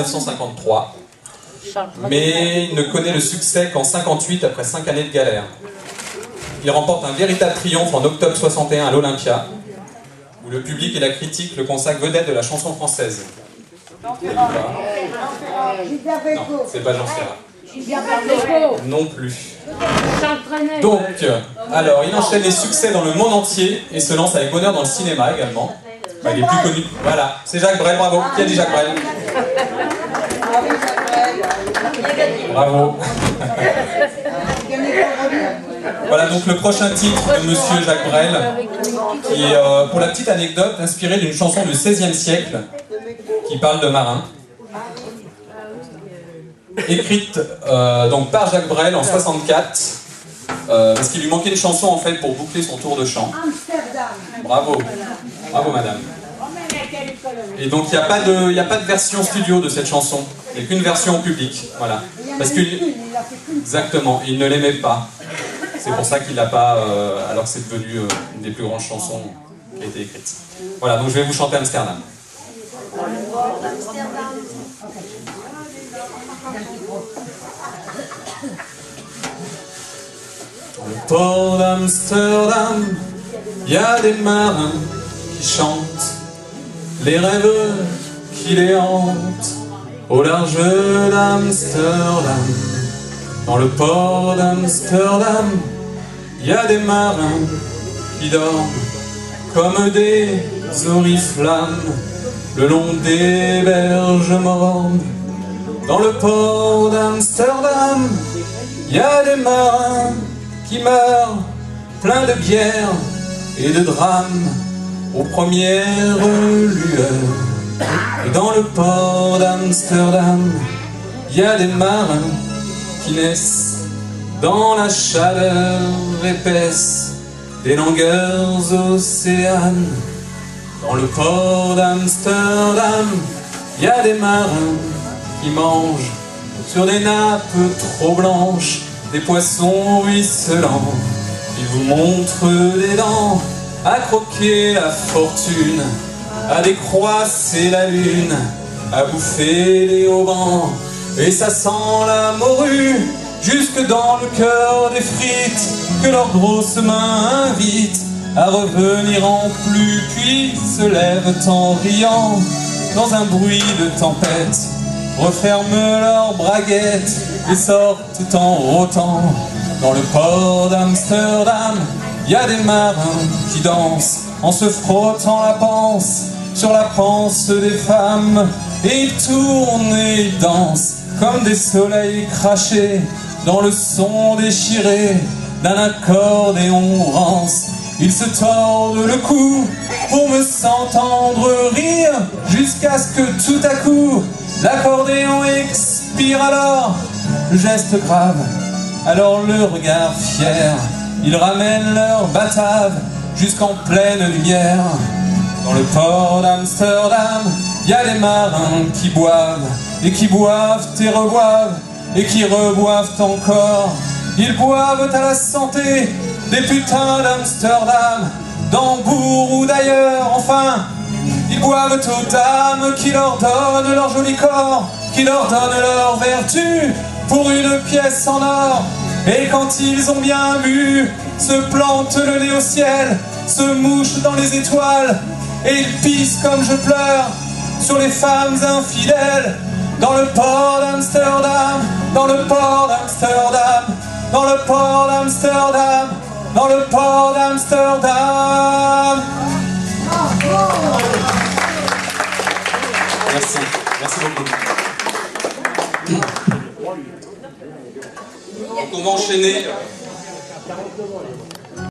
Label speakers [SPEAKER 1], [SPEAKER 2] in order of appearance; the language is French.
[SPEAKER 1] 1953. Mais il ne connaît le succès qu'en 58 après 5 années de galère. Il remporte un véritable triomphe en octobre 61 à l'Olympia, où le public et la critique le consacrent vedette de la chanson française. Non, c'est pas Jean Ferrat. Non plus. Donc, alors, il enchaîne les succès dans le monde entier et se lance avec bonheur dans le cinéma également. Bah, il est plus connu. Voilà, c'est Jacques Brel, bravo. Qui a dit Jacques Brel? Bravo. Voilà donc le prochain titre de Monsieur Jacques Brel, qui est, pour la petite anecdote, inspiré d'une chanson du XVIe siècle qui parle de marins. Écrite donc par Jacques Brel en 64, parce qu'il lui manquait une chanson en fait pour boucler son tour de chant. Bravo, bravo madame. Et donc il n'y a pas de version studio de cette chanson, il n'y a qu'une version au public, voilà. Parce que exactement, il ne l'aimait pas. C'est pour ça qu'il l'a pas, alors que c'est devenu une des plus grandes chansons qui a été écrite. Voilà, donc je vais vous chanter Amsterdam. Dans le port d'Amsterdam, il y a des marins qui chantent, les rêveurs qui les hantent, au large d'Amsterdam. Dans le port d'Amsterdam, il y a des marins qui dorment comme des oriflammes le long des berges mornes. Dans le port d'Amsterdam, il y a des marins qui meurent pleins de bière et de drames aux premières lueurs. Et dans le port d'Amsterdam, il y a des marins qui naissent dans la chaleur épaisse des langueurs océanes. Dans le port d'Amsterdam, il y a des marins qui mangent sur des nappes trop blanches des poissons ruisselants. Ils vous montrent des dents à croquer la fortune, à décroisser la lune, à bouffer les haubans. Et ça sent la morue jusque dans le cœur des frites que leurs grosses mains invitent à revenir en plus, puis se lèvent en riant dans un bruit de tempête, referment leurs braguettes et sortent en rôtant. Dans le port d'Amsterdam, il y a des marins qui dansent en se frottant la panse sur la panse des femmes, et ils tournent et ils dansent comme des soleils crachés dans le son déchiré d'un accordéon rance. Ils se tordent le cou pour me s'entendre rire, jusqu'à ce que tout à coup l'accordéon expire. Alors le geste grave, alors le regard fier, ils ramènent leur batave jusqu'en pleine lumière. Dans le port d'Amsterdam, il y a des marins qui boivent et qui boivent et reboivent et qui reboivent encore. Ils boivent à la santé des putains d'Amsterdam, d'Hambourg ou d'ailleurs. Enfin, ils boivent aux dames qui leur donnent leur joli corps, qui leur donnent leur vertu pour une pièce en or. Et quand ils ont bien bu, se plantent le nez au ciel, se mouchent dans les étoiles, et ils pissent comme je pleure sur les femmes infidèles. Dans le port d'Amsterdam, dans le port d'Amsterdam, dans le port d'Amsterdam, dans le port d'Amsterdam. Merci, merci beaucoup. Donc on va enchaîner.